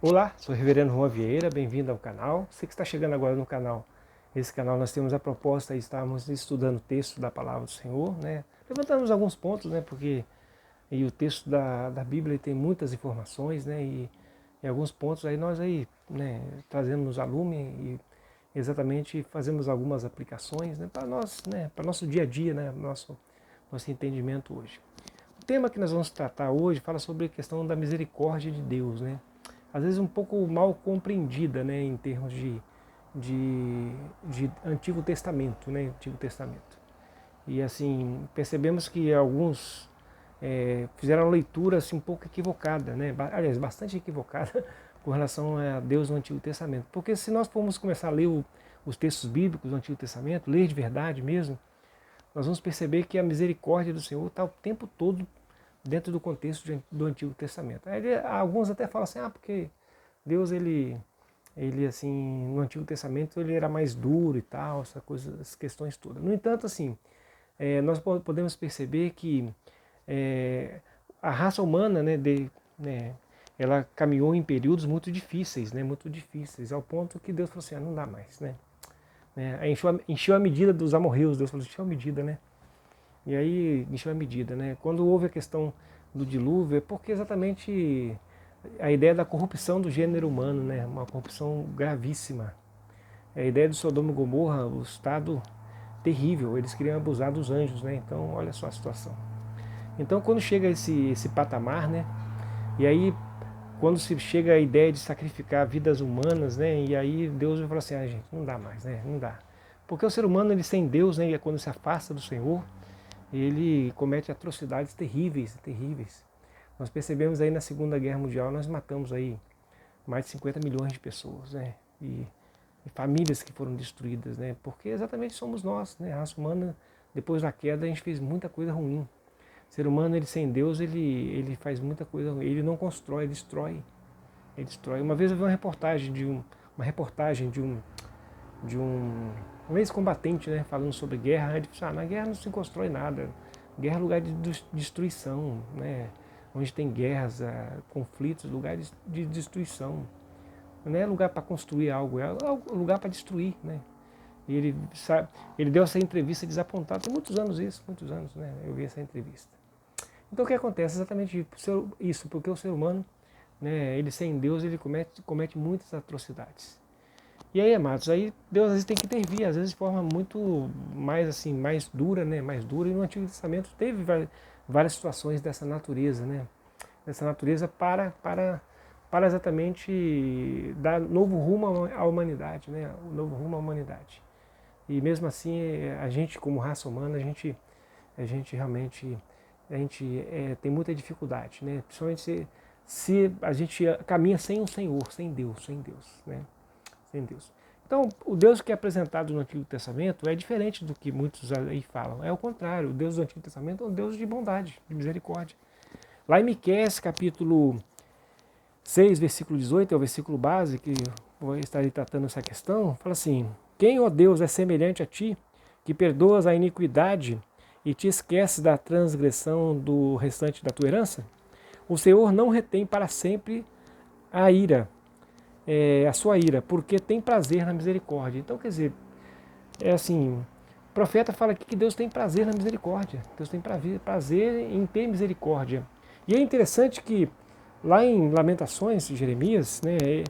Olá, sou o Reverendo Juan Vieira, bem-vindo ao canal. Você que está chegando agora no canal, esse canal nós temos a proposta de estarmos estudando o texto da Palavra do Senhor, né? Levantamos alguns pontos, né? Porque o texto da Bíblia tem muitas informações, né? E alguns pontos aí nós aí, né, trazemos à lume e exatamente fazemos algumas aplicações, né, para nós, né, para nosso dia a dia, né, nosso entendimento hoje. O tema que nós vamos tratar hoje fala sobre a questão da misericórdia de Deus, né? Às vezes um pouco mal compreendida, né, em termos de Antigo Testamento, né, Antigo Testamento. E assim, percebemos que alguns fizeram uma leitura assim, um pouco equivocada, né, aliás, bastante equivocada com relação a Deus no Antigo Testamento. Porque se nós formos começar a ler os textos bíblicos do Antigo Testamento, ler de verdade mesmo, nós vamos perceber que a misericórdia do Senhor está o tempo todo dentro do contexto do Antigo Testamento. Aí, alguns até falam assim, porque Deus, ele assim, no Antigo Testamento ele era mais duro e tal, essas questões todas. No entanto, assim, nós podemos perceber que a raça humana, né, ela caminhou em períodos muito difíceis, né, muito difíceis, ao ponto que Deus falou assim, não dá mais, né. Aí encheu a medida dos amorreus, Deus falou, encheu a medida, né. E aí encheu a medida, né? Quando houve a questão do dilúvio, é porque exatamente a ideia da corrupção do gênero humano, né? Uma corrupção gravíssima. A ideia do Sodoma e Gomorra, o estado terrível, eles queriam abusar dos anjos, né? Então, olha só a situação. Então, quando chega esse patamar, né? E aí, quando se chega a ideia de sacrificar vidas humanas, né? E aí Deus vai falar assim, gente, não dá mais, né? Não dá. Porque o ser humano, ele sem Deus, né? E quando se afasta do Senhor, ele comete atrocidades terríveis, terríveis. Nós percebemos aí na Segunda Guerra Mundial, nós matamos aí mais de 50 milhões de pessoas, né? E famílias que foram destruídas, né? Porque exatamente somos nós, né? A raça humana, depois da queda, a gente fez muita coisa ruim. O ser humano, ele sem Deus, ele faz muita coisa ruim. Ele não constrói, ele destrói. Ele destrói. Uma vez eu vi uma reportagem de um ex-combatente, né, falando sobre guerra. Ele disse, na guerra não se constrói nada. Guerra é lugar de destruição, né? Onde tem guerras, conflitos, lugares de destruição. Não é lugar para construir algo, é lugar para destruir, né? E ele deu essa entrevista desapontado, tem muitos anos isso, muitos anos, né? Eu vi essa entrevista. Então o que acontece? Exatamente isso, porque o ser humano, né, ele sem Deus, ele comete muitas atrocidades. E aí, amados, aí Deus às vezes tem que intervir, às vezes de forma muito mais assim, mais dura, né? Mais dura. E no Antigo Testamento teve várias situações dessa natureza, né? Dessa natureza para exatamente dar novo rumo à humanidade, né? O novo rumo à humanidade. E mesmo assim, a gente como raça humana, a gente realmente tem muita dificuldade, né? Principalmente se a gente caminha sem o Senhor, sem Deus, né? Sem Deus. Então, o Deus que é apresentado no Antigo Testamento é diferente do que muitos aí falam. É o contrário, o Deus do Antigo Testamento é um Deus de bondade, de misericórdia. Lá em Miqueias, capítulo 6, versículo 18, é o versículo base que vou estar tratando essa questão, fala assim, quem, ó Deus, é semelhante a ti, que perdoas a iniquidade e te esqueces da transgressão do restante da tua herança? O Senhor não retém para sempre a ira, a sua ira, porque tem prazer na misericórdia. Então, quer dizer, é assim, o profeta fala aqui que Deus tem prazer na misericórdia. Deus tem prazer em ter misericórdia. E é interessante que lá em Lamentações, Jeremias, né,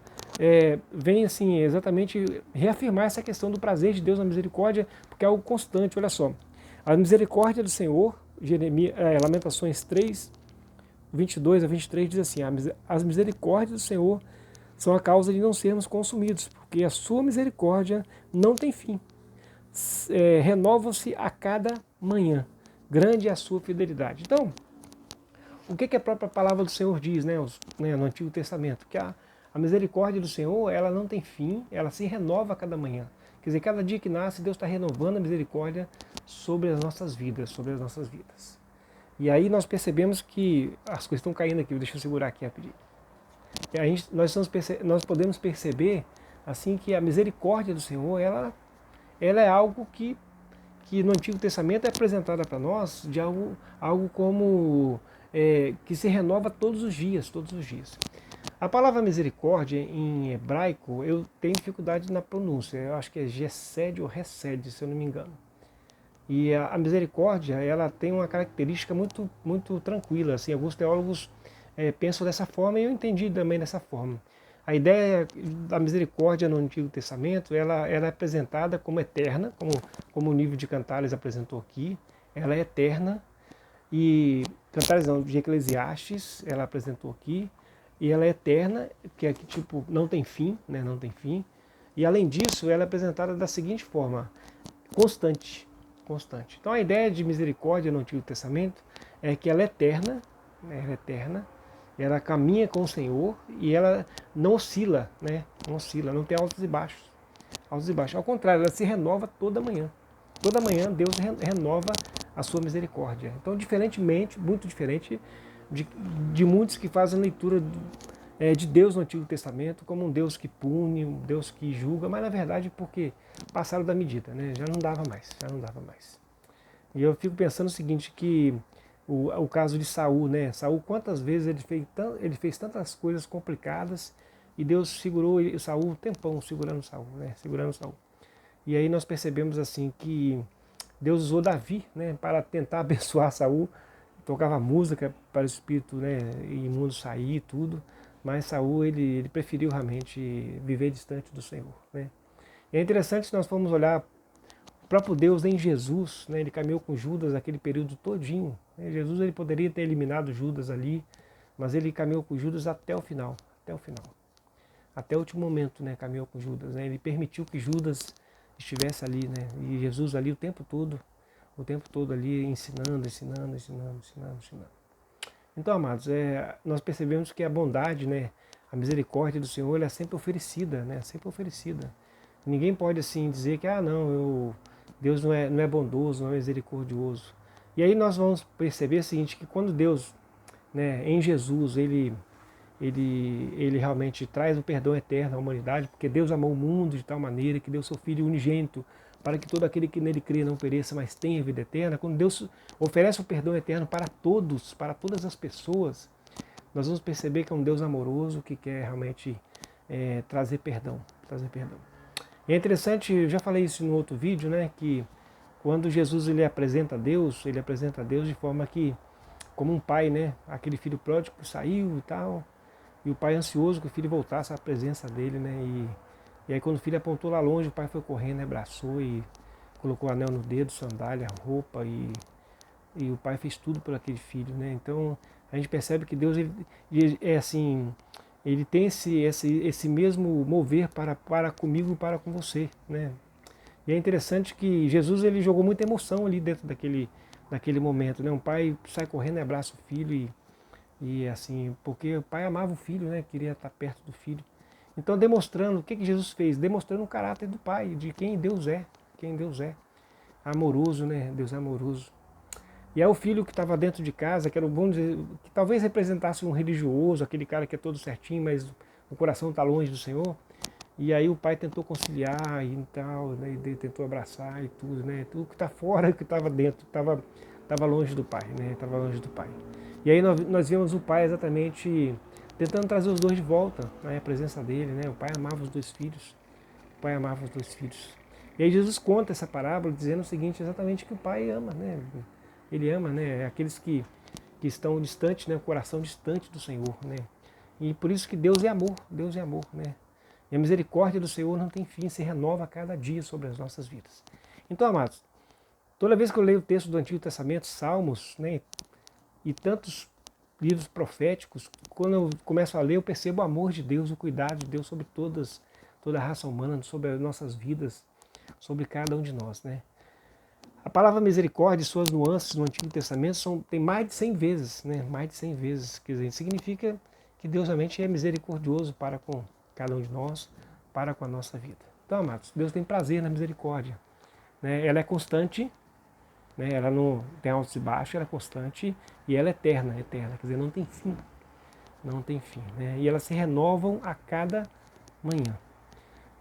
vem assim exatamente reafirmar essa questão do prazer de Deus na misericórdia, porque é algo constante. Olha só, a misericórdia do Senhor, Lamentações 3, 22 a 23 diz assim, as misericórdias do Senhor são a causa de não sermos consumidos, porque a sua misericórdia não tem fim. Renovam-se a cada manhã. Grande é a sua fidelidade. Então, o que a própria palavra do Senhor diz, né, no Antigo Testamento? Que a misericórdia do Senhor, ela não tem fim, ela se renova a cada manhã. Quer dizer, cada dia que nasce, Deus está renovando a misericórdia sobre as nossas vidas, E aí nós percebemos que as coisas estão caindo aqui, deixa eu segurar aqui rapidinho. Nós podemos perceber assim que a misericórdia do Senhor, ela é algo que no Antigo Testamento é apresentada para nós de algo como que se renova todos os dias, todos os dias. A palavra misericórdia em hebraico, eu tenho dificuldade na pronúncia, eu acho que é gesed ou resed, se eu não me engano. E a misericórdia, ela tem uma característica muito tranquila, assim, alguns teólogos pensam dessa forma e eu entendi também dessa forma. A ideia da misericórdia no Antigo Testamento, ela é apresentada como eterna, como o livro de Cantares apresentou aqui, ela é eterna, e Cantares não, de Eclesiastes, ela apresentou aqui, e ela é eterna, que é que tipo, não tem fim, né, não tem fim, e além disso, ela é apresentada da seguinte forma, constante, constante. Então a ideia de misericórdia no Antigo Testamento é que ela é eterna, né, ela é eterna, ela caminha com o Senhor e ela não oscila, né? Não oscila, não tem altos e baixos. Altos e baixos. Ao contrário, ela se renova toda manhã. Toda manhã Deus renova a sua misericórdia. Então, diferentemente, muito diferente de muitos que fazem leitura de Deus no Antigo Testamento como um Deus que pune, um Deus que julga, mas na verdade porque passaram da medida, né? Já não dava mais, já não dava mais. E eu fico pensando o seguinte, que o caso de Saul, né? Saul, quantas vezes ele fez tantas coisas complicadas e Deus segurou Saul um tempão, segurando Saul, né? Segurando Saul. E aí nós percebemos assim que Deus usou Davi, né? Para tentar abençoar Saul, tocava música para o espírito, né? Imundo sair e tudo, mas Saul ele preferiu realmente viver distante do Senhor, né? E é interessante se nós formos olhar o próprio Deus em Jesus, né, ele caminhou com Judas aquele período todinho. Jesus ele poderia ter eliminado Judas ali, mas ele caminhou com Judas até o final, até o final. Até o último momento, né, caminhou com Judas. Né, ele permitiu que Judas estivesse ali, né, e Jesus ali o tempo todo ali ensinando. Então, amados, nós percebemos que a bondade, né, a misericórdia do Senhor, ela é sempre oferecida, né, sempre oferecida. Ninguém pode assim dizer que Deus não é bondoso, não é misericordioso. E aí nós vamos perceber o seguinte, que quando Deus, né, em Jesus, ele realmente traz o perdão eterno à humanidade, porque Deus amou o mundo de tal maneira que deu seu Filho unigênito, para que todo aquele que nele crê não pereça, mas tenha vida eterna. Quando Deus oferece o perdão eterno para todos, para todas as pessoas, nós vamos perceber que é um Deus amoroso que quer realmente trazer perdão, trazer perdão. E é interessante, eu já falei isso no outro vídeo, né, que quando Jesus ele apresenta a Deus de forma que, como um pai, né, aquele filho pródigo saiu e tal, e o pai ansioso que o filho voltasse à presença dele, né, e aí quando o filho apontou lá longe, o pai foi correndo, abraçou e colocou anel no dedo, sandália, roupa, e o pai fez tudo por aquele filho, né. Então a gente percebe que Deus ele é assim, ele tem esse mesmo mover para comigo e para com você, né? E é interessante que Jesus ele jogou muita emoção ali dentro daquele momento, né? Um pai sai correndo e abraça o filho e assim, porque o pai amava o filho, né? Queria estar perto do filho. Então demonstrando, o que Jesus fez? Demonstrando o caráter do pai, de quem Deus é, amoroso, né? Deus é amoroso. E é o filho que estava dentro de casa, que era, vamos dizer, que talvez representasse um religioso, aquele cara que é todo certinho, mas o coração está longe do Senhor. E aí o pai tentou conciliar e tal, né, e tentou abraçar e tudo, né? Tudo que está fora, que estava dentro, estava longe do pai, né? Estava longe do pai. E aí nós vimos o pai exatamente tentando trazer os dois de volta, né, a presença dele, né? O pai amava os dois filhos, o pai amava os dois filhos. E aí Jesus conta essa parábola dizendo o seguinte, exatamente que o pai ama, né? Ele ama, né, aqueles que estão distantes, né, o coração distante do Senhor, né? E por isso que Deus é amor, né? E a misericórdia do Senhor não tem fim, se renova a cada dia sobre as nossas vidas. Então, amados, toda vez que eu leio o texto do Antigo Testamento, Salmos, né, e tantos livros proféticos, quando eu começo a ler, eu percebo o amor de Deus, o cuidado de Deus sobre toda a raça humana, sobre as nossas vidas, sobre cada um de nós, né? A palavra misericórdia e suas nuances no Antigo Testamento tem mais de 100 vezes, né? Mais de 100 vezes. Quer dizer, significa que Deus realmente é misericordioso para com cada um de nós, para com a nossa vida. Então, amados, Deus tem prazer na misericórdia, né? Ela é constante, né? Ela não tem altos e baixos, ela é constante e ela é eterna, quer dizer, não tem fim. Não tem fim, né? E elas se renovam a cada manhã.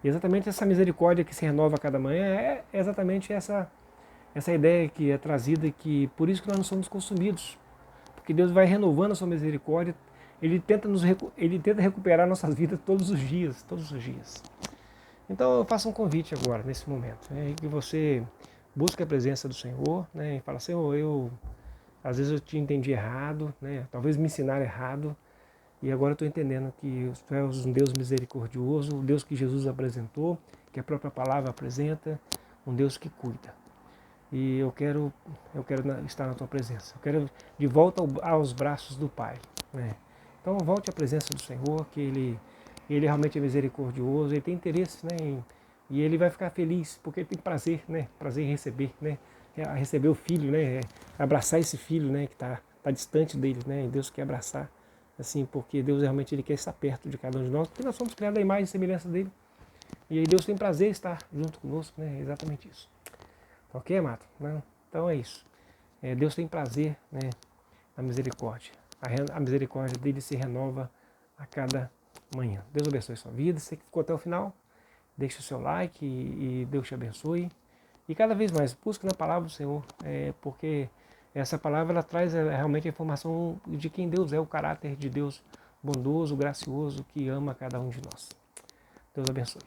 E exatamente essa misericórdia que se renova a cada manhã é exatamente essa ideia que é trazida, que por isso que nós não somos consumidos, porque Deus vai renovando a sua misericórdia, ele tenta recuperar nossas vidas todos os dias, todos os dias. Então eu faço um convite agora, nesse momento, que você busque a presença do Senhor, né, e fala, Senhor, às vezes eu te entendi errado, né, talvez me ensinaram errado, e agora eu estou entendendo que tu és um Deus misericordioso, um Deus que Jesus apresentou, que a própria palavra apresenta, um Deus que cuida. E eu quero estar na tua presença. Eu quero de volta aos braços do Pai, né? Então volte à presença do Senhor, que Ele realmente é misericordioso, Ele tem interesse, né? E Ele vai ficar feliz, porque Ele tem prazer, né? Prazer em receber, né? Receber o filho, né? Abraçar esse filho, né? Que está distante dele, né? E Deus quer abraçar, assim, porque Deus realmente Ele quer estar perto de cada um de nós, porque nós somos criados à imagem e semelhança dele. E aí Deus tem prazer em estar junto conosco, né? É exatamente isso. Ok, Mato? Não? Então é isso. Deus tem prazer, né, na misericórdia. A misericórdia dele se renova a cada manhã. Deus abençoe a sua vida. Você que ficou até o final, deixe o seu like e Deus te abençoe. E cada vez mais, busque na palavra do Senhor, porque essa palavra ela traz realmente a informação de quem Deus é, o caráter de Deus bondoso, gracioso, que ama cada um de nós. Deus abençoe.